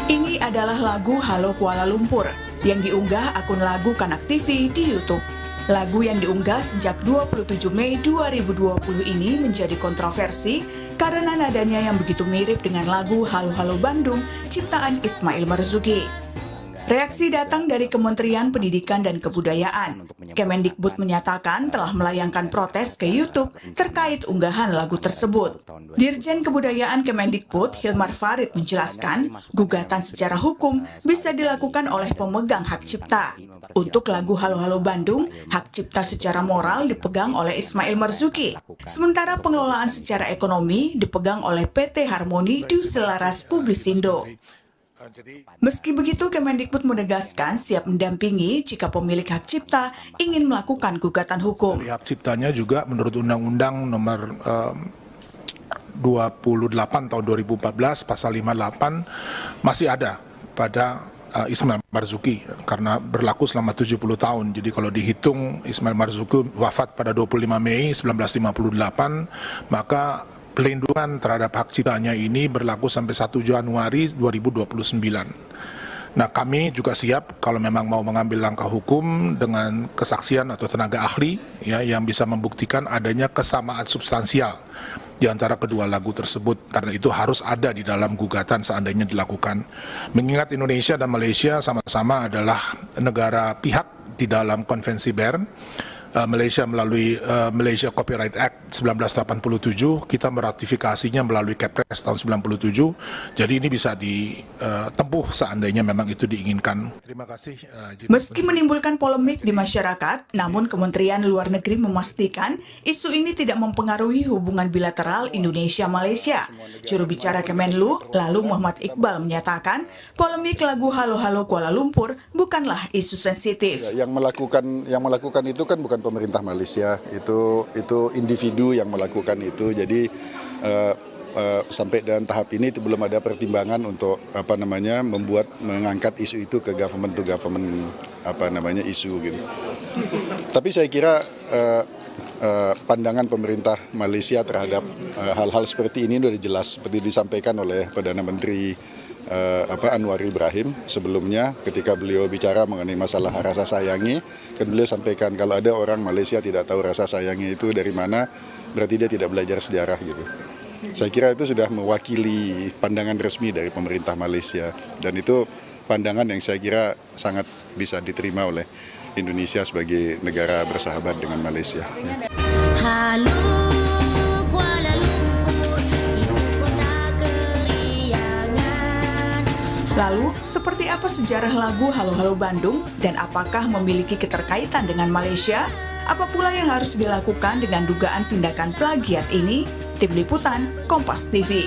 Ini adalah lagu Halo Kuala Lumpur yang diunggah akun lagu Kanak TV di YouTube. Lagu yang diunggah sejak 27 Mei 2020 ini menjadi kontroversi karena nadanya yang begitu mirip dengan lagu Halo Halo Bandung ciptaan Ismail Marzuki. Reaksi datang dari Kementerian Pendidikan dan Kebudayaan. Kemendikbud menyatakan telah melayangkan protes ke YouTube terkait unggahan lagu tersebut. Dirjen Kebudayaan Kemendikbud Hilmar Farid menjelaskan, gugatan secara hukum bisa dilakukan oleh pemegang hak cipta. Untuk lagu Halo Halo Bandung, hak cipta secara moral dipegang oleh Ismail Marzuki. Sementara pengelolaan secara ekonomi dipegang oleh PT Harmoni di Selaras Publisindo. Meski begitu, Kemendikbud menegaskan siap mendampingi jika pemilik hak cipta ingin melakukan gugatan hukum. Hak ciptanya juga menurut Undang-Undang nomor 28 tahun 2014 pasal 58 masih ada pada Ismail Marzuki karena berlaku selama 70 tahun. Jadi kalau dihitung Ismail Marzuki wafat pada 25 Mei 1958, maka pelindungan terhadap hak ciptanya ini berlaku sampai 1 Januari 2029. Nah, kami juga siap kalau memang mau mengambil langkah hukum dengan kesaksian atau tenaga ahli ya yang bisa membuktikan adanya kesamaan substansial di antara kedua lagu tersebut, karena itu harus ada di dalam gugatan seandainya dilakukan. Mengingat Indonesia dan Malaysia sama-sama adalah negara pihak di dalam Konvensi Bern. Malaysia melalui Malaysia Copyright Act 1987, kita meratifikasinya melalui Kepres tahun 97. Jadi ini bisa ditempuh seandainya memang itu diinginkan. Terima kasih. Meski menimbulkan polemik di masyarakat, namun Kementerian Luar Negeri memastikan isu ini tidak mempengaruhi hubungan bilateral Indonesia-Malaysia. Juru bicara Kemenlu, lalu Muhammad Iqbal menyatakan, polemik lagu Halo Halo Kuala Lumpur bukanlah isu sensitif. Yang melakukan itu kan bukan pemerintah Malaysia, itu individu yang melakukan itu. Jadi sampai dalam tahap ini itu belum ada pertimbangan untuk mengangkat isu itu ke government to government isu gitu. Tapi saya kira pandangan pemerintah Malaysia terhadap hal-hal seperti ini sudah jelas, seperti disampaikan oleh Perdana Menteri Anwar Ibrahim sebelumnya ketika beliau bicara mengenai masalah rasa sayangi, kan beliau sampaikan kalau ada orang Malaysia tidak tahu rasa sayangi itu dari mana, berarti dia tidak belajar sejarah gitu. Saya kira itu sudah mewakili pandangan resmi dari pemerintah Malaysia, dan itu pandangan yang saya kira sangat bisa diterima oleh Indonesia sebagai negara bersahabat dengan Malaysia. Halo. Lalu, seperti apa sejarah lagu Halo Halo Bandung dan apakah memiliki keterkaitan dengan Malaysia? Apa pula yang harus dilakukan dengan dugaan tindakan plagiat ini? Tim Liputan, Kompas TV.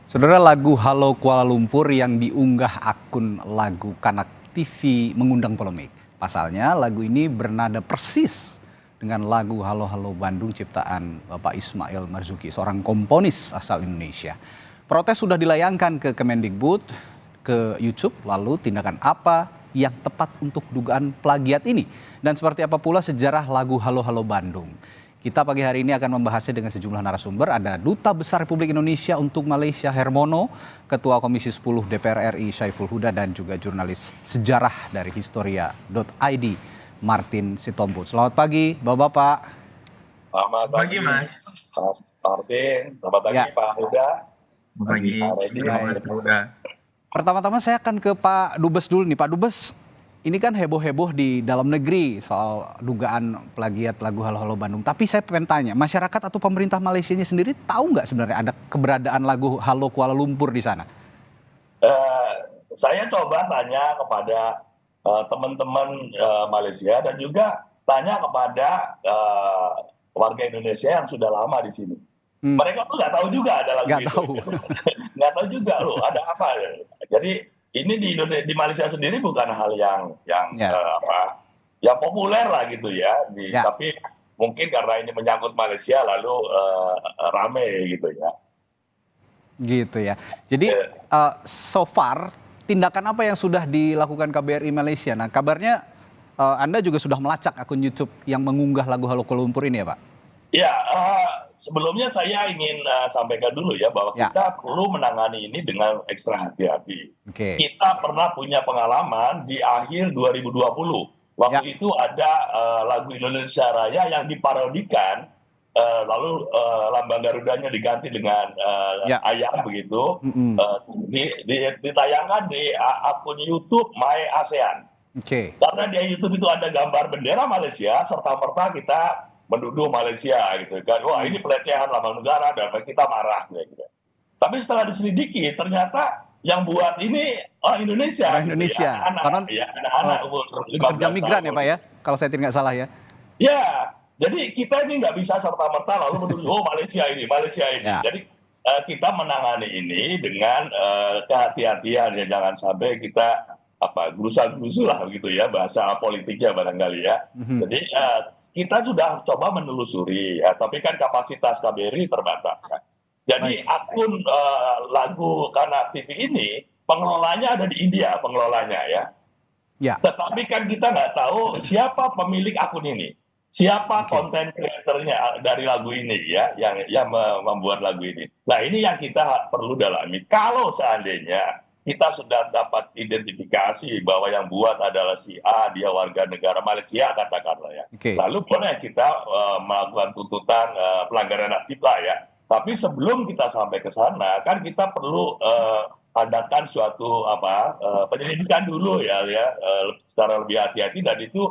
Saudara, lagu Halo Kuala Lumpur yang diunggah akun lagu Kanak TV mengundang polemik. Pasalnya lagu ini bernada persis dengan lagu Halo Halo Bandung ciptaan Bapak Ismail Marzuki, seorang komponis asal Indonesia. Protes sudah dilayangkan ke Kemendikbud, ke YouTube, lalu tindakan apa yang tepat untuk dugaan plagiat ini? Dan seperti apa pula sejarah lagu Halo Halo Bandung? Kita pagi hari ini akan membahasnya dengan sejumlah narasumber. Ada Duta Besar Republik Indonesia untuk Malaysia Hermono, Ketua Komisi 10 DPR RI Syaiful Huda, dan juga jurnalis sejarah dari Historia.id Martin Sitompul. Selamat pagi Bapak-Bapak. Selamat pagi Mas. Selamat Martin. Selamat pagi Pak Huda. Selamat pagi. Selamat Pak Huda. Pertama-tama saya akan ke Pak Dubes dulu nih. Pak Dubes, ini kan heboh-heboh di dalam negeri soal dugaan plagiat lagu Halo Halo Bandung. Tapi saya pengen tanya, masyarakat atau pemerintah Malaysia sendiri tahu nggak sebenarnya ada keberadaan lagu Halo Kuala Lumpur di sana? Saya coba tanya kepada teman-teman Malaysia dan juga tanya kepada warga Indonesia yang sudah lama di sini. Mereka tuh nggak tahu juga ada lagu Nggak itu. tahu. Nggak tahu juga loh ada apa. Jadi ini di Malaysia sendiri bukan hal yang populer lah gitu ya. Tapi mungkin karena ini menyangkut Malaysia lalu rame gitu ya. Gitu ya. Jadi so far tindakan apa yang sudah dilakukan KBRI Malaysia? Nah, kabarnya Anda juga sudah melacak akun YouTube yang mengunggah lagu Halo Kuala Lumpur ini ya Pak? Ya, sebelumnya saya ingin sampaikan dulu ya bahwa kita perlu menangani ini dengan ekstra hati-hati. Kita pernah punya pengalaman di akhir 2020. Waktu itu ada lagu Indonesia Raya yang diparodikan, lalu lambang Garudanya diganti dengan ayam begitu, ditayangkan di akun YouTube My ASEAN. Karena di YouTube itu ada gambar bendera Malaysia, serta-merta kita menuduh Malaysia gitu kan, wah ini pelecehan lambang negara, dan kita marah gitu. Tapi setelah diselidiki ternyata yang buat ini orang Indonesia. Orang Indonesia. Gitu ya. Anak-anak umur 15 pekerja migran ya Pak ya, kalau saya tidak salah ya. Ya, jadi kita ini nggak bisa serta-merta lalu menuduh Malaysia ini. Jadi kita menangani ini dengan kehati-hatian ya, jangan sampai kita gerusa-gerusu lah begitu ya, bahasa politiknya barangkali ya. Jadi kita sudah coba menelusuri ya, tapi kan kapasitas KBRI terbatas kan. Jadi akun lagu Kanak TV ini pengelolanya ada di India, pengelolanya ya. Tetapi kan kita nggak tahu siapa pemilik akun ini, siapa konten kreatornya dari lagu ini ya, yang membuat lagu ini. Nah ini yang kita perlu dalami. Kalau seandainya kita sudah dapat identifikasi bahwa yang buat adalah si A, dia warga negara Malaysia katakanlah ya. Lalu boleh kita melakukan tuntutan pelanggaran hak cipta ya. Tapi sebelum kita sampai ke sana kan kita perlu adakan suatu penyelidikan dulu ya, secara lebih hati-hati, dan itu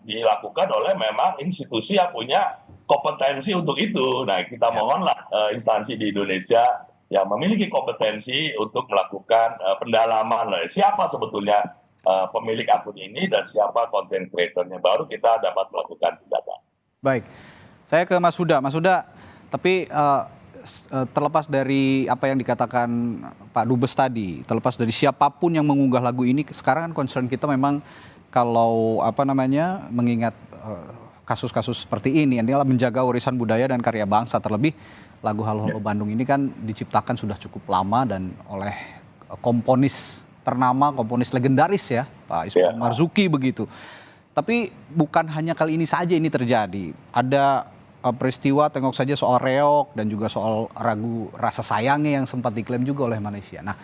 dilakukan oleh memang institusi yang punya kompetensi untuk itu. Nah kita mohonlah instansi di Indonesia yang memiliki kompetensi untuk melakukan pendalaman siapa sebetulnya pemilik akun ini dan siapa konten kreatornya, baru kita dapat melakukan tindakan. Baik, saya ke Mas Huda. Mas Huda, tapi terlepas dari apa yang dikatakan Pak Dubes tadi, terlepas dari siapapun yang mengunggah lagu ini, sekarang kan concern kita memang kalau mengingat kasus-kasus seperti ini adalah menjaga warisan budaya dan karya bangsa, terlebih lagu Halo Halo Bandung ini kan diciptakan sudah cukup lama dan oleh komponis ternama, komponis legendaris ya, Pak Ismail Marzuki begitu. Tapi bukan hanya kali ini saja ini terjadi. Ada peristiwa tengok saja soal reog dan juga soal ragu rasa sayangnya yang sempat diklaim juga oleh Malaysia. Nah,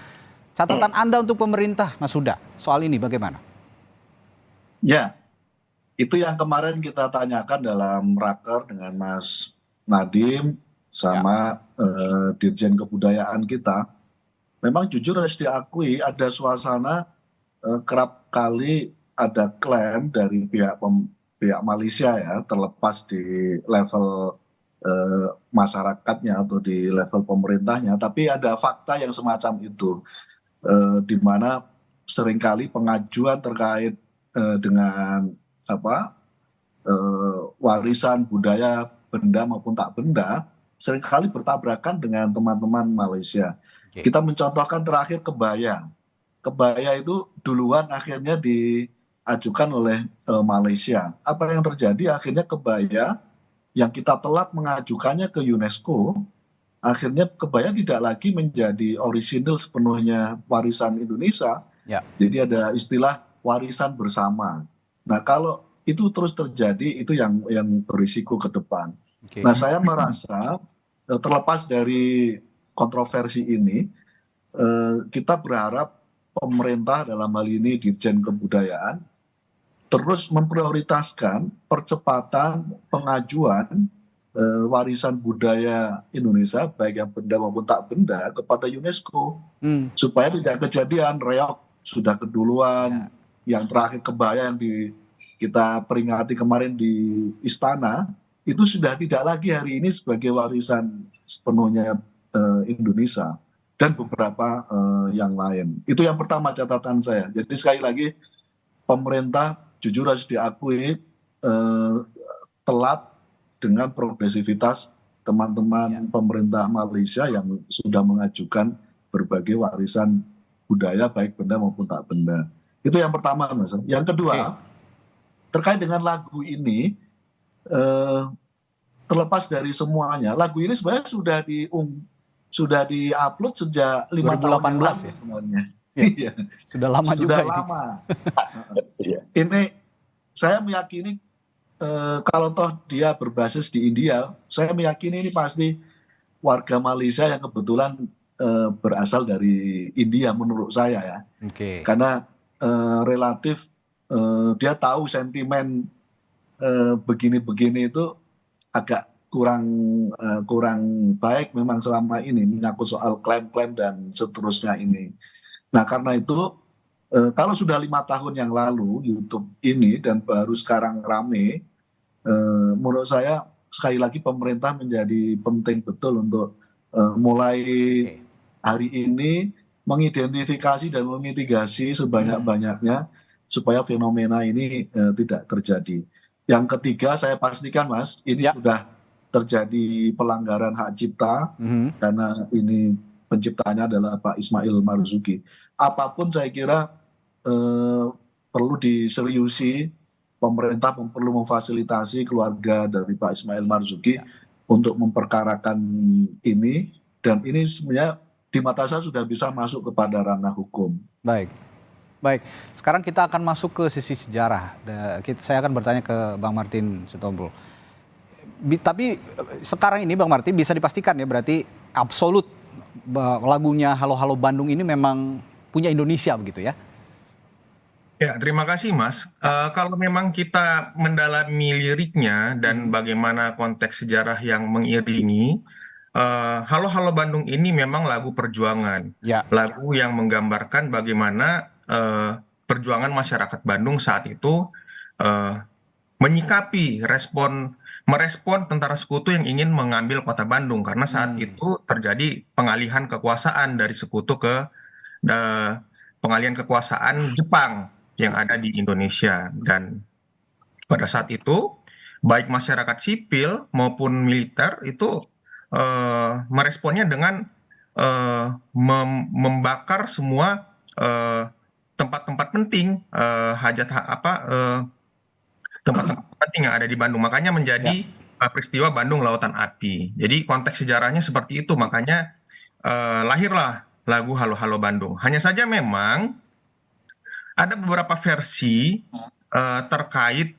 catatan Anda untuk pemerintah, Mas Huda, soal ini bagaimana? Ya, itu yang kemarin kita tanyakan dalam raker dengan Mas Nadiem sama Dirjen Kebudayaan kita. Memang jujur harus diakui ada suasana kerap kali ada klaim dari pihak Malaysia ya, terlepas di level masyarakatnya atau di level pemerintahnya, tapi ada fakta yang semacam itu, di mana seringkali pengajuan terkait dengan warisan budaya benda maupun tak benda seringkali bertabrakan dengan teman-teman Malaysia. Kita mencontohkan terakhir kebaya. Kebaya itu duluan akhirnya diajukan oleh Malaysia. Apa yang terjadi? Akhirnya kebaya yang kita telat mengajukannya ke UNESCO, akhirnya kebaya tidak lagi menjadi orisinil sepenuhnya warisan Indonesia. Jadi ada istilah warisan bersama. Nah kalau itu terus terjadi, itu yang berisiko ke depan. Nah saya merasa terlepas dari kontroversi ini, kita berharap pemerintah dalam hal ini Dirjen Kebudayaan terus memprioritaskan percepatan pengajuan warisan budaya Indonesia baik yang benda maupun tak benda kepada UNESCO, supaya tidak kejadian reog sudah keduluan, yang terakhir kebaya yang kita peringati kemarin di Istana itu sudah tidak lagi hari ini sebagai warisan sepenuhnya Indonesia dan beberapa yang lain. Itu yang pertama catatan saya. Jadi sekali lagi pemerintah jujur harus diakui telat dengan progresivitas teman-teman pemerintah Malaysia yang sudah mengajukan berbagai warisan budaya baik benda maupun tak benda. Itu yang pertama, Mas. Yang kedua, terkait dengan lagu ini, terlepas dari semuanya, lagu ini sebenarnya sudah di-upload sejak 5 tahun yang lalu sebenarnya. Iya. Sudah lama Sudah juga lama. Iya. Ini saya meyakini kalau toh dia berbasis di India, saya meyakini ini pasti warga Malaysia yang kebetulan berasal dari India menurut saya ya. Oke. Karena relatif dia tahu sentimen begini-begini itu agak kurang baik memang selama ini menyangkut soal klaim-klaim dan seterusnya ini. Nah karena itu kalau sudah 5 tahun yang lalu YouTube ini dan baru sekarang rame, menurut saya sekali lagi pemerintah menjadi penting betul untuk mulai hari ini mengidentifikasi dan memitigasi sebanyak-banyaknya supaya fenomena ini tidak terjadi. Yang ketiga saya pastikan Mas, ini sudah terjadi pelanggaran hak cipta karena ini penciptanya adalah Pak Ismail Marzuki. Apapun saya kira perlu diseriusi, pemerintah perlu memfasilitasi keluarga dari Pak Ismail Marzuki untuk memperkarakan ini, dan ini sebenarnya di mata saya sudah bisa masuk kepada ranah hukum. Baik. Sekarang kita akan masuk ke sisi sejarah. Saya akan bertanya ke Bang Martin Sitompul. Tapi sekarang ini Bang Martin bisa dipastikan ya berarti absolut lagunya Halo Halo Bandung ini memang punya Indonesia begitu ya? Ya, terima kasih Mas. Kalau memang kita mendalami liriknya dan bagaimana konteks sejarah yang mengiringi, Halo Halo Bandung ini memang lagu perjuangan. Lagu yang menggambarkan bagaimana perjuangan masyarakat Bandung saat itu menyikapi merespon tentara sekutu yang ingin mengambil kota Bandung. Karena saat itu terjadi pengalihan kekuasaan dari sekutu ke pengalihan kekuasaan Jepang yang ada di Indonesia. Dan pada saat itu baik masyarakat sipil maupun militer itu meresponnya dengan membakar semua tempat-tempat penting, tempat-tempat penting yang ada di Bandung. Makanya menjadi peristiwa Bandung Lautan Api. Jadi konteks sejarahnya seperti itu, makanya lahirlah lagu Halo Halo Bandung. Hanya saja memang ada beberapa versi terkait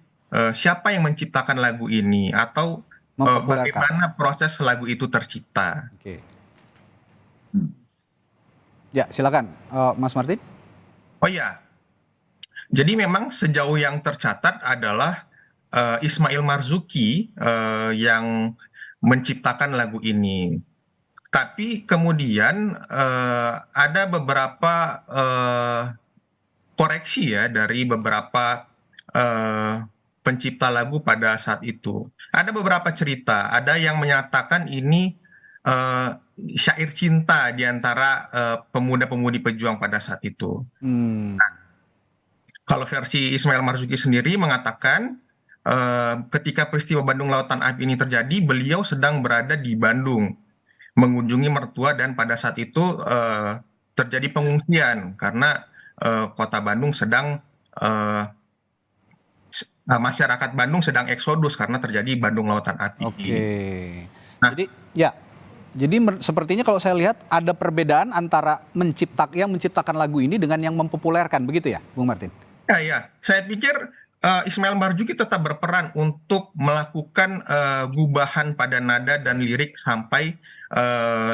siapa yang menciptakan lagu ini atau bagaimana proses lagu itu tercipta. Ya, silakan Mas Martin. Oh ya, jadi memang sejauh yang tercatat adalah Ismail Marzuki yang menciptakan lagu ini. Tapi kemudian ada beberapa koreksi ya dari beberapa pencipta lagu pada saat itu. Ada beberapa cerita, ada yang menyatakan ini syair cinta di antara pemuda-pemudi pejuang pada saat itu. Nah, kalau versi Ismail Marzuki sendiri mengatakan ketika peristiwa Bandung Lautan Api ini terjadi, beliau sedang berada di Bandung mengunjungi mertua, dan pada saat itu terjadi pengungsian karena kota Bandung sedang masyarakat Bandung sedang eksodus karena terjadi Bandung Lautan Api. Nah, jadi sepertinya kalau saya lihat ada perbedaan antara yang menciptakan lagu ini dengan yang mempopulerkan, begitu ya, Bung Martin? Ya, saya pikir Ismail Marzuki tetap berperan untuk melakukan gubahan pada nada dan lirik sampai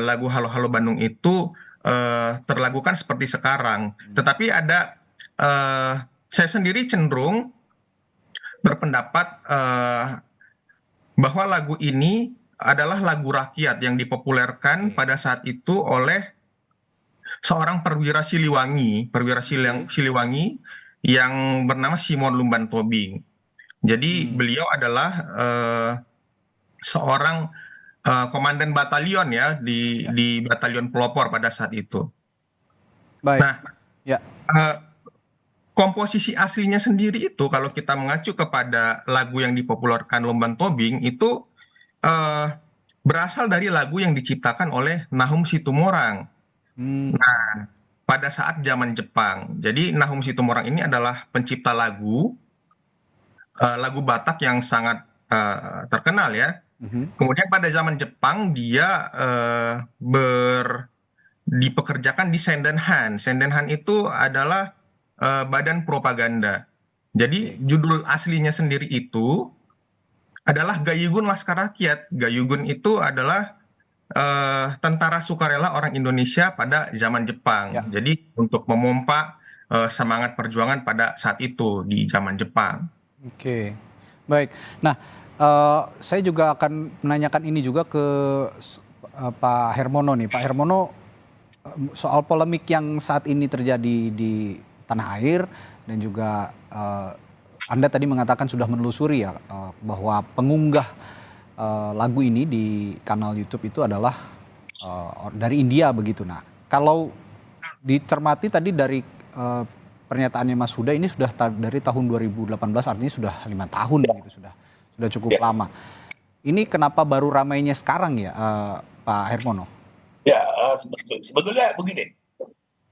lagu Halo Halo Bandung itu terlakukan seperti sekarang. Tetapi ada saya sendiri cenderung berpendapat bahwa lagu ini adalah lagu rakyat yang dipopulerkan pada saat itu oleh seorang perwira Siliwangi yang bernama Simon Lumban Tobing. Jadi beliau adalah seorang komandan batalion ya di batalion pelopor pada saat itu. Nah, komposisi aslinya sendiri itu kalau kita mengacu kepada lagu yang dipopulerkan Lumban Tobing itu berasal dari lagu yang diciptakan oleh Nahum Situmorang. Nah, pada saat zaman Jepang. Jadi Nahum Situmorang ini adalah pencipta lagu Batak yang sangat terkenal ya. Kemudian pada zaman Jepang dia dipekerjakan di Sendenhan. Sendenhan itu adalah badan propaganda. Jadi judul aslinya sendiri itu adalah Gayugun Laskar Rakyat. Gayugun itu adalah tentara sukarela orang Indonesia pada zaman Jepang. Jadi untuk memompa semangat perjuangan pada saat itu di zaman Jepang. Oke, baik. Nah, saya juga akan menanyakan ini juga ke Pak Hermono nih. Pak Hermono, soal polemik yang saat ini terjadi di tanah air dan juga Anda tadi mengatakan sudah menelusuri ya bahwa pengunggah lagu ini di kanal YouTube itu adalah dari India begitu. Nah, kalau dicermati tadi dari pernyataannya Mas Huda, ini sudah dari tahun 2018, artinya sudah 5 tahun begitu, sudah cukup lama. Ini kenapa baru ramainya sekarang ya, Pak Hermono? Ya, sebetulnya begini,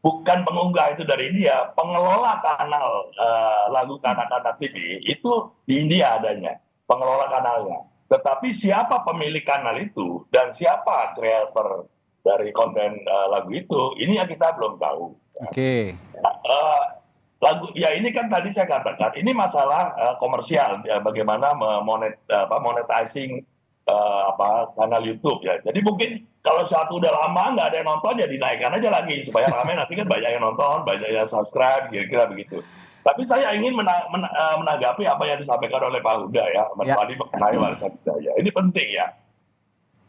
bukan pengunggah itu dari India, pengelola kanal lagu Kanak-Kanak TV itu di India adanya, pengelola kanalnya. Tetapi siapa pemilik kanal itu dan siapa kreator dari konten lagu itu, ini yang kita belum tahu. Oke. Lagu ya ini kan tadi saya katakan ini masalah komersial ya, bagaimana monetizing kanal YouTube ya. Jadi mungkin kalau satu udah lama nggak ada yang nonton ya dinaikkan aja lagi supaya ramai, nanti kan banyak yang nonton, banyak yang subscribe, kira-kira begitu. Tapi saya ingin menanggapi apa yang disampaikan oleh Pak Huda ya, tadi mengenai warisan budaya. Ini penting ya.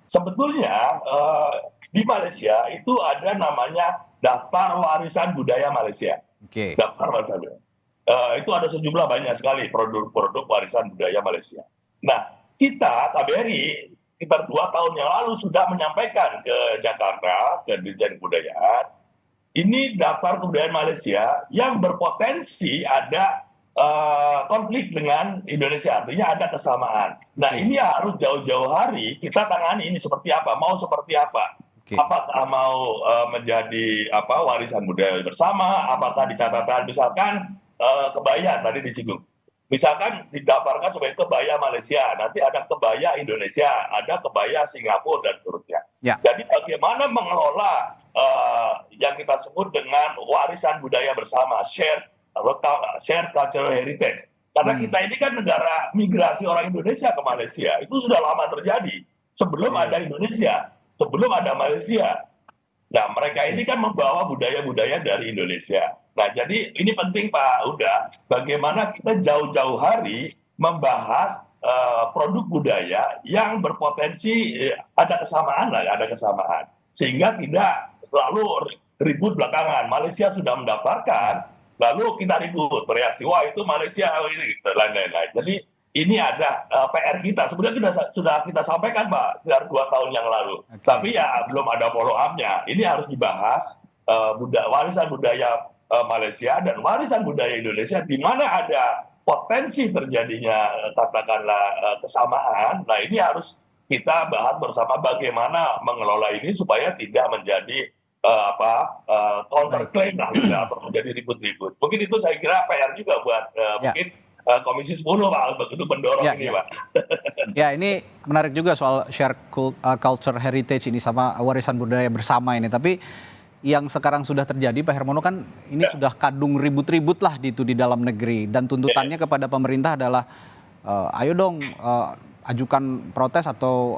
Sebetulnya di Malaysia itu ada namanya Daftar Warisan Budaya Malaysia. Okay. Daftar warisan budaya. Itu ada sejumlah banyak sekali produk-produk warisan budaya Malaysia. Nah, kita KBRI sekitar 2 tahun yang lalu sudah menyampaikan ke Jakarta, ke Dirjen Kebudayaan, ini daftar kebudayaan Malaysia yang berpotensi ada konflik dengan Indonesia, artinya ada kesamaan. Nah, ini harus jauh-jauh hari kita tangani ini seperti apa, mau seperti apa. Apakah mau menjadi warisan budaya bersama, apakah di catatan misalkan kebaya tadi disinggung. Misalkan didaftarkan sebagai kebaya Malaysia, nanti ada kebaya Indonesia, ada kebaya Singapura dan seterusnya. Ya. Jadi bagaimana mengelola yang kita sebut dengan warisan budaya bersama, share cultural heritage. Karena kita ini kan negara migrasi orang Indonesia ke Malaysia, itu sudah lama terjadi. Sebelum ada Indonesia, sebelum ada Malaysia. Nah, mereka ini kan membawa budaya-budaya dari Indonesia. Nah, jadi ini penting Pak Huda, bagaimana kita jauh-jauh hari membahas produk budaya yang berpotensi ada kesamaan, sehingga tidak selalu ribut belakangan. Malaysia sudah mendaftarkan, lalu kita ribut, bereaksi, wah itu Malaysia ini, lain-lain. Jadi ini ada PR kita, sebenarnya sudah kita sampaikan Pak, sekitar 2 tahun yang lalu. Tapi ya belum ada follow up-nya. Ini harus dibahas warisan budaya Malaysia dan warisan budaya Indonesia, di mana ada potensi terjadinya katakanlah kesamaan. Nah, ini harus kita bahas bersama bagaimana mengelola ini supaya tidak menjadi counterclaim atau menjadi ribut-ribut. Mungkin itu saya kira PR juga buat mungkin Komisi 10 Pak untuk mendorong ini Pak. Ya, ini menarik juga soal share culture heritage ini sama warisan budaya bersama ini. Tapi yang sekarang sudah terjadi Pak Hermono kan ini sudah kadung ribut-ribut lah di dalam negeri, dan tuntutannya kepada pemerintah adalah ayo dong ajukan protes atau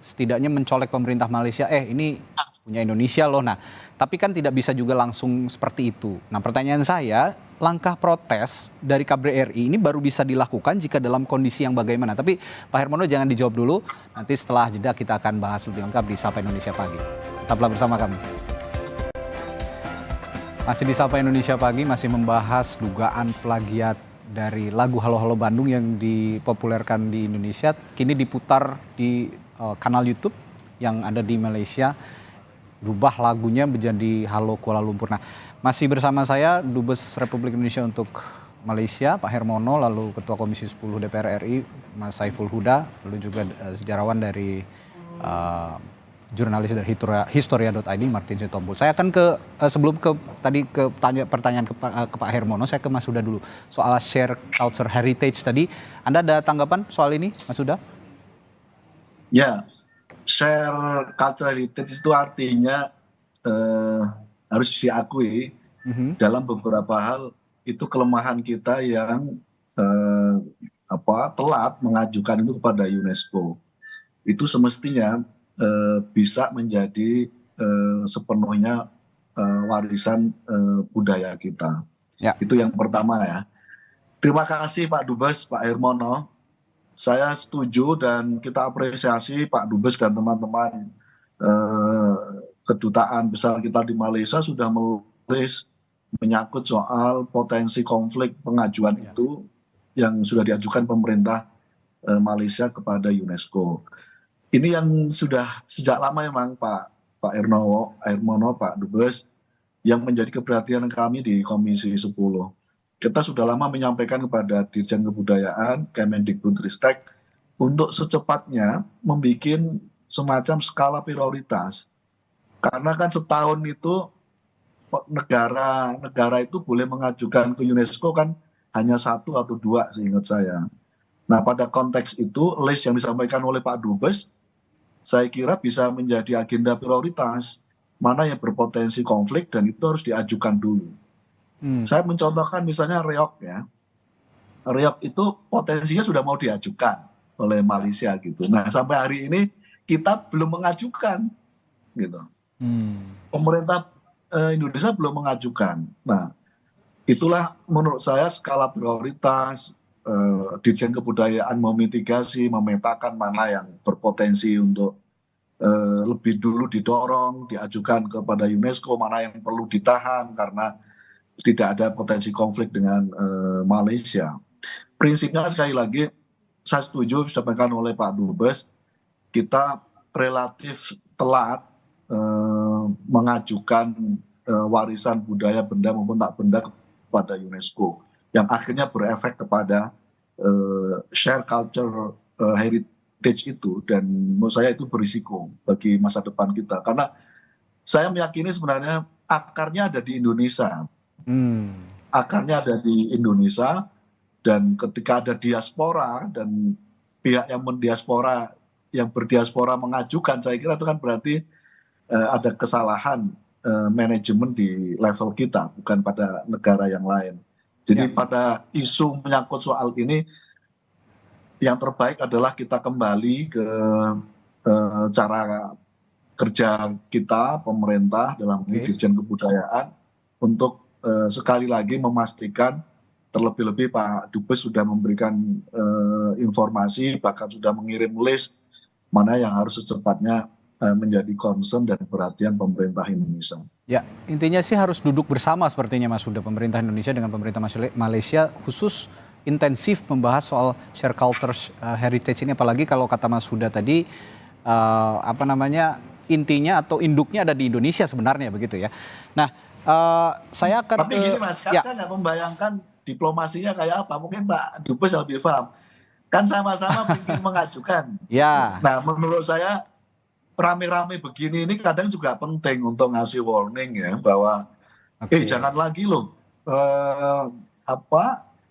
setidaknya mencolek pemerintah Malaysia, ini punya Indonesia loh. Nah, tapi kan tidak bisa juga langsung seperti itu. Nah, pertanyaan saya, langkah protes dari KBRI ini baru bisa dilakukan jika dalam kondisi yang bagaimana? Tapi Pak Hermono jangan dijawab dulu, nanti setelah jeda kita akan bahas lebih lengkap di Sapa Indonesia Pagi. Tetaplah bersama kami. Masih di Sapa Indonesia Pagi, masih membahas dugaan plagiat dari lagu Halo Halo Bandung yang dipopulerkan di Indonesia, kini diputar di kanal YouTube yang ada di Malaysia, berubah lagunya menjadi Halo Kuala Lumpur. Nah, masih bersama saya Dubes Republik Indonesia untuk Malaysia, Pak Hermono, lalu Ketua Komisi 10 DPR RI, Mas Saiful Huda, lalu juga sejarawan dari jurnalis dari Historia.id, Martin Sitompul. Saya akan pertanyaan ke Pak Hermono, saya ke Mas Huda dulu. Soal share culture heritage tadi, Anda ada tanggapan soal ini, Mas Huda? Ya, share culture heritage itu artinya harus diakui dalam beberapa hal itu kelemahan kita yang telat mengajukan itu kepada UNESCO. Itu semestinya bisa menjadi sepenuhnya warisan budaya kita. Ya. Itu yang pertama ya. Terima kasih Pak Dubes, Pak Hermono. Saya setuju dan kita apresiasi Pak Dubes dan teman-teman kedutaan besar kita di Malaysia sudah menulis menyangkut soal potensi konflik pengajuan itu yang sudah diajukan pemerintah Malaysia kepada UNESCO. Ini yang sudah sejak lama memang Pak Hermono, Pak Dubes, yang menjadi keperhatian kami di Komisi 10. Kita sudah lama menyampaikan kepada Dirjen Kebudayaan, Kemendikbudristek, untuk secepatnya membuat semacam skala prioritas. Karena kan setahun itu negara itu boleh mengajukan ke UNESCO kan hanya 1 atau 2 seingat saya. Nah pada konteks itu list yang disampaikan oleh Pak Dubes saya kira bisa menjadi agenda prioritas mana yang berpotensi konflik dan itu harus diajukan dulu. Saya mencontohkan misalnya Reok ya. Reok itu potensinya sudah mau diajukan oleh Malaysia gitu. Nah sampai hari ini kita belum mengajukan gitu. Pemerintah Indonesia belum mengajukan. Nah itulah menurut saya skala prioritas. Dirjen Kebudayaan memitigasi, memetakan mana yang berpotensi untuk lebih dulu didorong, diajukan kepada UNESCO, mana yang perlu ditahan karena tidak ada potensi konflik dengan Malaysia. Prinsipnya sekali lagi, saya setuju disampaikan oleh Pak Dubes, kita relatif telat mengajukan warisan budaya benda maupun tak benda kepada UNESCO, yang akhirnya berefek kepada share culture heritage itu, dan menurut saya itu berisiko bagi masa depan kita karena saya meyakini sebenarnya akarnya ada di Indonesia. Akarnya ada di Indonesia, dan ketika ada diaspora dan pihak yang berdiaspora mengajukan, saya kira itu kan berarti ada kesalahan manajemen di level kita, bukan pada negara yang lain. Jadi pada isu menyangkut soal ini, yang terbaik adalah kita kembali ke cara kerja kita, pemerintah dalam Dirjen Kebudayaan, untuk sekali lagi memastikan, terlebih-lebih Pak Dubes sudah memberikan informasi, bahkan sudah mengirim list mana yang harus secepatnya menjadi concern dan perhatian pemerintah Indonesia. Ya, intinya sih harus duduk bersama sepertinya Mas Huda, pemerintah Indonesia dengan pemerintah Malaysia, khusus intensif membahas soal share culture heritage ini, apalagi kalau kata Mas Huda tadi intinya atau induknya ada di Indonesia sebenarnya begitu ya. Nah, saya akan tapi gini Mas, saya nggak membayangkan diplomasinya kayak apa, mungkin Pak Dubes lebih paham. Kan sama-sama ingin mengajukan. Ya. Nah, menurut saya rame-rame begini ini kadang juga penting untuk ngasih warning ya, bahwa jangan lagi loh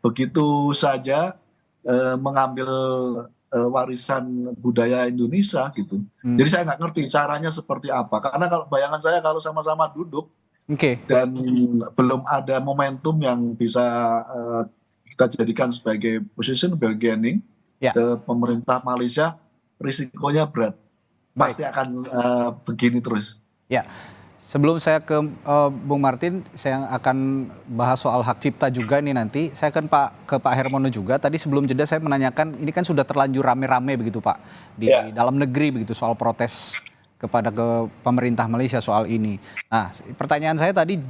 begitu saja mengambil warisan budaya Indonesia gitu. Jadi saya nggak ngerti caranya seperti apa, karena kalau bayangan saya kalau sama-sama duduk dan belum ada momentum yang bisa kita jadikan sebagai position bargaining ke pemerintah Malaysia, risikonya berat. Pasti akan begini terus. Ya, sebelum saya ke Bung Martin, saya akan bahas soal hak cipta juga nih nanti. Saya akan ke Pak Hermono juga. Tadi sebelum jeda saya menanyakan, ini kan sudah terlanjur rame-rame begitu Pak di dalam negeri begitu soal protes kepada pemerintah Malaysia soal ini. Nah, pertanyaan saya tadi,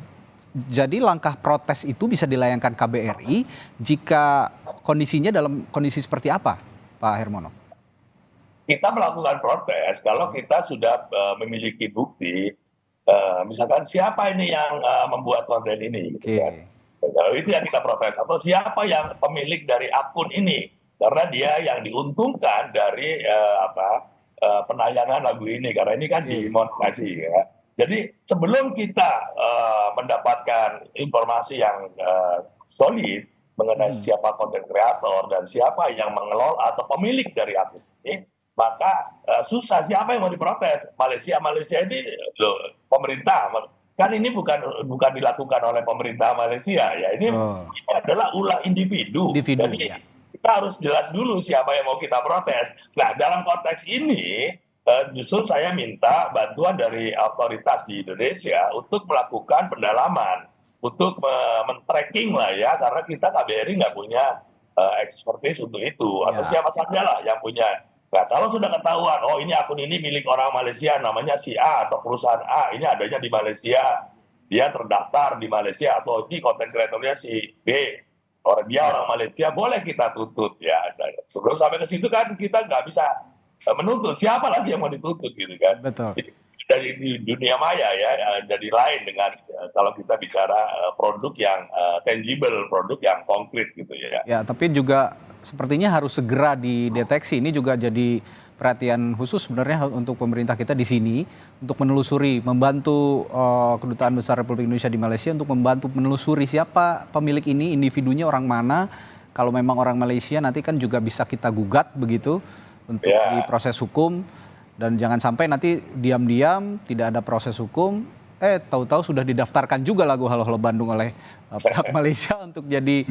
jadi langkah protes itu bisa dilayangkan KBRI jika kondisinya dalam kondisi seperti apa, Pak Hermono? Kita melakukan protes kalau kita sudah memiliki bukti, misalkan siapa ini yang membuat konten ini, gitu kan. Itu yang kita protes, atau siapa yang pemilik dari akun ini, karena dia yang diuntungkan dari penayangan lagu ini, karena ini kan dimonetisasi ya. Jadi sebelum kita mendapatkan informasi yang solid mengenai siapa konten kreator dan siapa yang mengelola atau pemilik dari akun ini, maka susah, siapa yang mau diprotes. Malaysia ini loh, pemerintah. Kan ini bukan dilakukan oleh pemerintah Malaysia ya. Ini adalah ulah individu. Jadi kita harus jelas dulu siapa yang mau kita protes. Nah, dalam konteks ini justru saya minta bantuan dari otoritas di Indonesia untuk melakukan pendalaman, untuk men-tracking lah ya, karena kita KBRI nggak punya expertise untuk itu, atau siapa saja lah yang punya. Nah, kalau sudah ketahuan, oh ini akun ini milik orang Malaysia, namanya si A atau perusahaan A, ini adanya di Malaysia, dia terdaftar di Malaysia, atau ini konten kreatornya si B, dia orang Malaysia, boleh kita tuntut ya. Sebelum sampai ke situ kan kita nggak bisa menuntut, siapa lagi yang mau dituntut gitu kan. Betul. Dari dunia maya ya, jadi lain dengan kalau kita bicara produk yang tangible, produk yang konkret gitu ya. Ya, tapi juga sepertinya harus segera dideteksi. Ini juga jadi perhatian khusus sebenarnya untuk pemerintah kita di sini untuk menelusuri, membantu Kedutaan Besar Republik Indonesia di Malaysia untuk membantu menelusuri siapa pemilik ini, individunya orang mana. Kalau memang orang Malaysia nanti kan juga bisa kita gugat begitu untuk diproses hukum. Dan jangan sampai nanti diam-diam tidak ada proses hukum, tahu-tahu sudah didaftarkan juga lagu Halo Halo Bandung oleh pihak Malaysia untuk jadi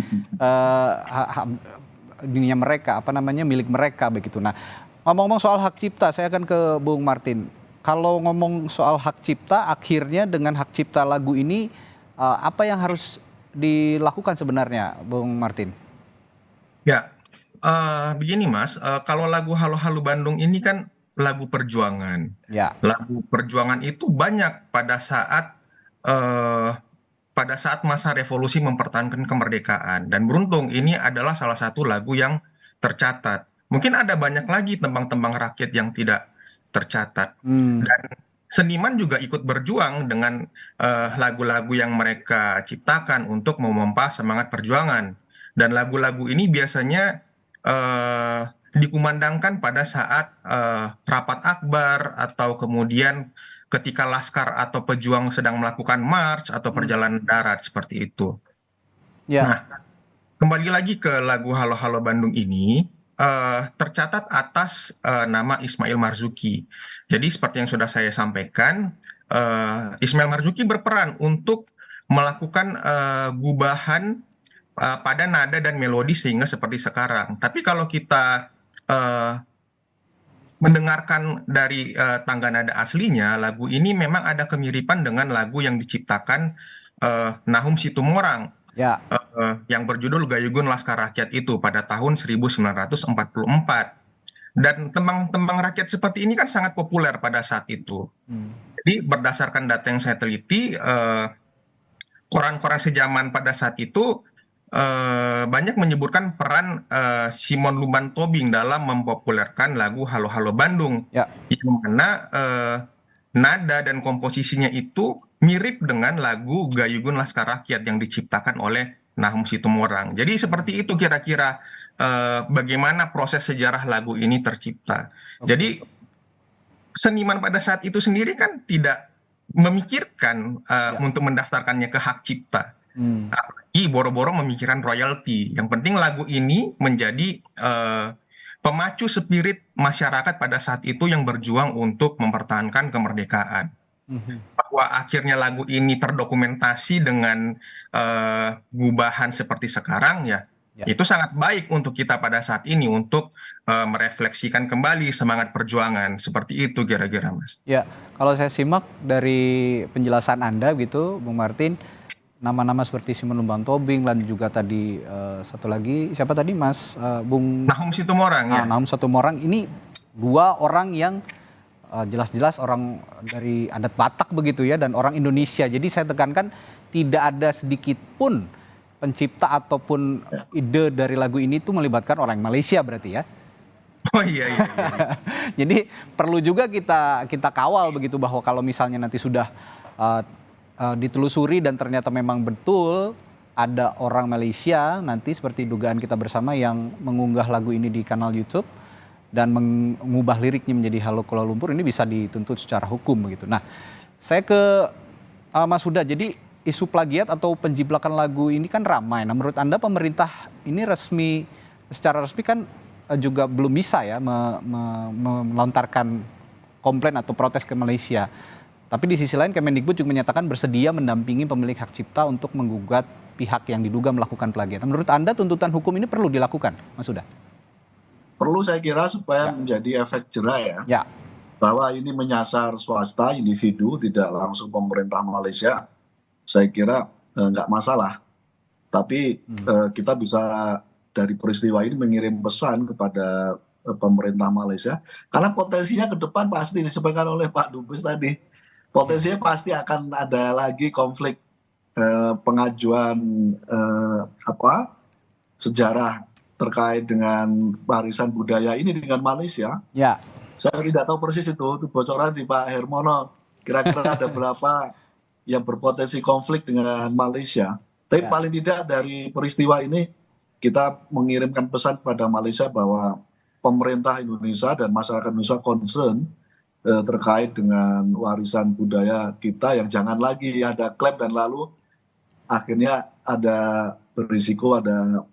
dunia mereka, milik mereka begitu. Nah, ngomong-ngomong soal hak cipta, saya akan ke Bung Martin. Kalau ngomong soal hak cipta, akhirnya dengan hak cipta lagu ini, apa yang harus dilakukan sebenarnya, Bung Martin? Ya, begini Mas, kalau lagu Halo Halo Bandung ini kan lagu perjuangan. Ya. Lagu perjuangan itu banyak pada saat masa revolusi mempertahankan kemerdekaan. Dan beruntung ini adalah salah satu lagu yang tercatat. Mungkin ada banyak lagi tembang-tembang rakyat yang tidak tercatat. Dan seniman juga ikut berjuang dengan lagu-lagu yang mereka ciptakan untuk memompa semangat perjuangan. Dan lagu-lagu ini biasanya dikumandangkan pada saat rapat akbar atau kemudian ketika laskar atau pejuang sedang melakukan march atau perjalanan darat seperti itu. Ya. Nah, kembali lagi ke lagu Halo Halo Bandung ini tercatat atas nama Ismail Marzuki. Jadi seperti yang sudah saya sampaikan, Ismail Marzuki berperan untuk melakukan gubahan pada nada dan melodi sehingga seperti sekarang. Tapi kalau kita mendengarkan dari tangga nada aslinya, lagu ini memang ada kemiripan dengan lagu yang diciptakan Nahum Situmorang yang berjudul Gayugun Laskar Rakyat itu pada tahun 1944. Dan tembang-tembang rakyat seperti ini kan sangat populer pada saat itu. Jadi berdasarkan data yang saya teliti, koran-koran sejaman pada saat itu banyak menyebutkan peran Simon Lumban Tobing dalam mempopulerkan lagu Halo Halo Bandung, yang mana nada dan komposisinya itu mirip dengan lagu Gayugun Laskar Rakyat yang diciptakan oleh Nahum Situmorang. Jadi seperti itu kira-kira bagaimana proses sejarah lagu ini tercipta. Jadi seniman pada saat itu sendiri kan tidak memikirkan untuk mendaftarkannya ke hak cipta. Apalagi boro-boro memikirkan royalti. Yang penting lagu ini menjadi pemacu spirit masyarakat pada saat itu yang berjuang untuk mempertahankan kemerdekaan. Bahwa akhirnya lagu ini terdokumentasi dengan gubahan seperti sekarang ya, itu sangat baik untuk kita pada saat ini untuk merefleksikan kembali semangat perjuangan. Seperti itu kira-kira Mas. Ya, kalau saya simak dari penjelasan Anda gitu, Bung Martin, nama-nama seperti Simon Lumban Tobing dan juga tadi satu lagi siapa tadi Mas Bung Nahum Situmorang ya. Nahum Situmorang ini dua orang yang jelas-jelas orang dari adat Batak begitu ya dan orang Indonesia. Jadi saya tekankan tidak ada sedikit pun pencipta ataupun ide dari lagu ini tuh melibatkan orang Malaysia berarti ya. Oh iya. Jadi perlu juga kita kawal begitu bahwa kalau misalnya nanti sudah ditelusuri dan ternyata memang betul ada orang Malaysia nanti seperti dugaan kita bersama yang mengunggah lagu ini di kanal YouTube dan mengubah liriknya menjadi Halo Kuala Lumpur, ini bisa dituntut secara hukum begitu. Nah, saya ke Mas Huda. Jadi isu plagiat atau penjiplakan lagu ini kan ramai. Nah, menurut Anda pemerintah ini secara resmi kan juga belum bisa ya melontarkan komplain atau protes ke Malaysia. Tapi di sisi lain Kemendikbud juga menyatakan bersedia mendampingi pemilik hak cipta untuk menggugat pihak yang diduga melakukan plagiat. Menurut Anda tuntutan hukum ini perlu dilakukan, Mas Huda? Perlu, saya kira, supaya menjadi efek jerah ya. Bahwa ini menyasar swasta, individu, tidak langsung pemerintah Malaysia. Saya kira nggak masalah. Tapi kita bisa dari peristiwa ini mengirim pesan kepada pemerintah Malaysia. Karena potensinya ke depan pasti disampaikan oleh Pak Dubes tadi. Potensinya pasti akan ada lagi konflik pengajuan sejarah terkait dengan warisan budaya ini dengan Malaysia. Ya. Saya tidak tahu persis itu bocoran di Pak Hermono. Kira-kira ada berapa yang berpotensi konflik dengan Malaysia. Tapi paling tidak dari peristiwa ini kita mengirimkan pesan kepada Malaysia bahwa pemerintah Indonesia dan masyarakat Indonesia concern terkait dengan warisan budaya kita, yang jangan lagi ada klaim dan lalu akhirnya ada berisiko ada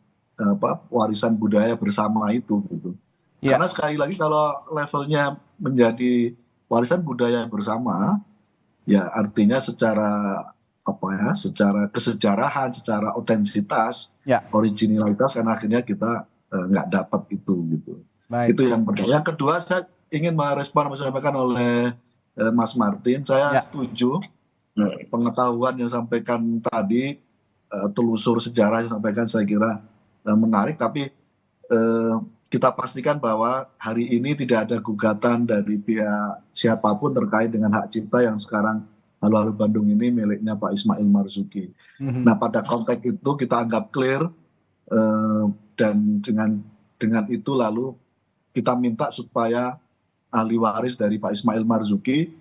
warisan budaya bersama itu gitu. Karena sekali lagi kalau levelnya menjadi warisan budaya bersama, ya artinya secara secara kesejarahan, secara otentisitas, originalitas, kan akhirnya kita nggak dapat itu gitu. Itu yang pertama. Yang kedua, saya ingin merespon apa yang disampaikan oleh Mas Martin. Saya setuju pengetahuan yang disampaikan tadi, telusur sejarah yang disampaikan, saya kira menarik. Tapi kita pastikan bahwa hari ini tidak ada gugatan dari pihak siapapun terkait dengan hak cipta yang sekarang Halo Halo Bandung ini miliknya Pak Ismail Marzuki. Nah, pada konteks itu kita anggap clear, dan dengan itu lalu kita minta supaya ahli waris dari Pak Ismail Marzuki,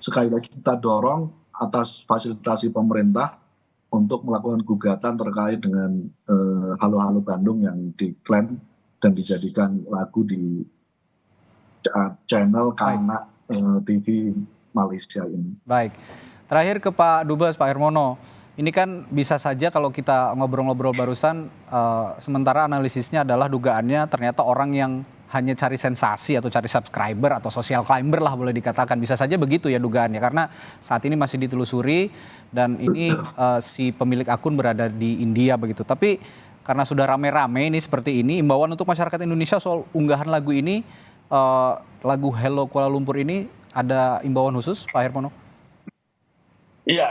sekali lagi kita dorong atas fasilitasi pemerintah untuk melakukan gugatan terkait dengan Halo Halo Bandung yang diklaim dan dijadikan lagu di channel Kanak TV Malaysia ini. Baik, terakhir ke Pak Dubes, Pak Hermono. Ini kan bisa saja kalau kita ngobrol-ngobrol barusan, sementara analisisnya adalah dugaannya ternyata orang yang hanya cari sensasi atau cari subscriber atau social climber lah boleh dikatakan. Bisa saja begitu ya dugaannya, karena saat ini masih ditelusuri dan ini si pemilik akun berada di India begitu. Tapi karena sudah rame-rame ini seperti ini, imbauan untuk masyarakat Indonesia soal unggahan lagu ini, lagu Hello Kuala Lumpur ini, ada imbauan khusus Pak Hermono? Iya,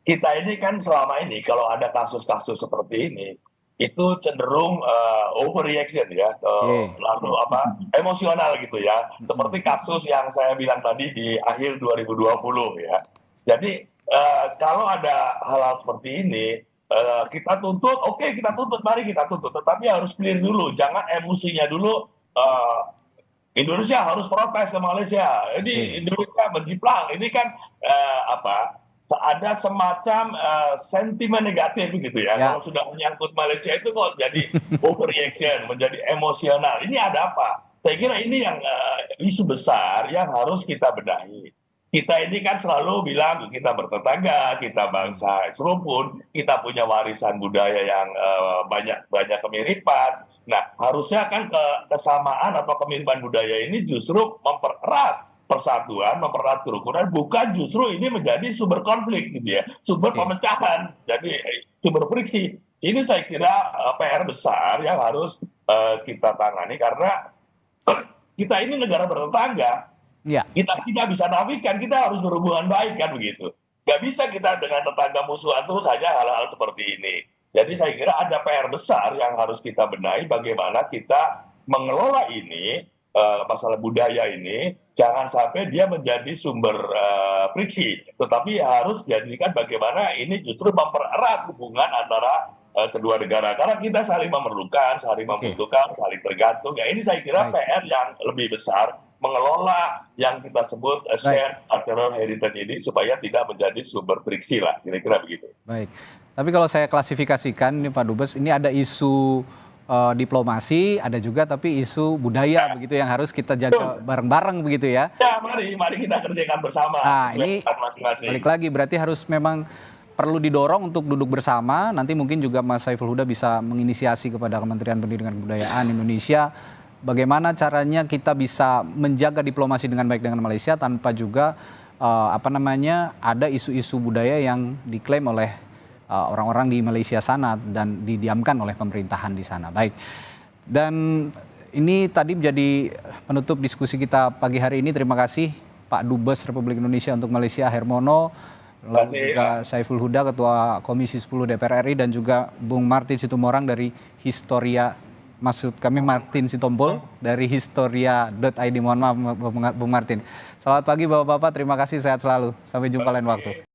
kita ini kan selama ini kalau ada kasus-kasus seperti ini, itu cenderung overreaction ya, lalu emosional gitu ya, seperti kasus yang saya bilang tadi di akhir 2020 ya. Jadi kalau ada hal-hal seperti ini, kita tuntut, kita tuntut, mari kita tuntut, tetapi harus clear dulu, jangan emosinya dulu. Indonesia harus protes ke Malaysia, ini Indonesia menjiplak, ini kan ada semacam sentimen negatif gitu ya. Kalau sudah menyangkut Malaysia itu kok jadi overreaction, menjadi emosional. Ini ada apa? Saya kira ini yang isu besar yang harus kita benahi. Kita ini kan selalu bilang kita bertetangga, kita bangsa serupun, kita punya warisan budaya yang banyak kemiripan. Nah, harusnya kan kesamaan atau kemiripan budaya ini justru mempererat persatuan, mempererat kerukunan, bukan justru ini menjadi sumber konflik gitu ya, sumber pemecahan, jadi sumber friksi. Ini saya kira PR besar yang harus kita tangani, karena kita ini negara bertetangga. Kita tidak bisa nafikan, kita harus berhubungan baik kan begitu. Gak bisa kita dengan tetangga musuhan terus saja hal-hal seperti ini. Jadi saya kira ada PR besar yang harus kita benahi, bagaimana kita mengelola ini, masalah budaya ini, jangan sampai dia menjadi sumber friksi, tetapi harus dijadikan bagaimana ini justru mempererat hubungan antara kedua negara, karena kita saling memerlukan, saling membutuhkan, saling tergantung. Ya, ini saya kira PR yang lebih besar, mengelola yang kita sebut shared cultural heritage ini supaya tidak menjadi sumber friksi lah, kira-kira begitu. Baik, tapi kalau saya klasifikasikan ini Pak Dubes, ini ada isu diplomasi, ada juga tapi isu budaya begitu yang harus kita jaga bareng-bareng begitu ya. Ya, mari kita kerjakan bersama. Nah, ini balik lagi berarti harus memang perlu didorong untuk duduk bersama. Nanti mungkin juga Mas Saiful Huda bisa menginisiasi kepada Kementerian Pendidikan dan Kebudayaan Indonesia bagaimana caranya kita bisa menjaga diplomasi dengan baik dengan Malaysia tanpa juga ada isu-isu budaya yang diklaim oleh orang-orang di Malaysia sana dan didiamkan oleh pemerintahan di sana. Baik. Dan ini tadi menjadi penutup diskusi kita pagi hari ini. Terima kasih Pak Dubes Republik Indonesia untuk Malaysia Hermono, lalu juga Saiful Huda, Ketua Komisi 10 DPR RI, dan juga Bung Martin Situmorang dari Historia, maksud kami Martin Sitompul dari Historia.id. Mohon maaf Bung Martin. Selamat pagi Bapak-Bapak, terima kasih, sehat selalu. Sampai jumpa lain waktu.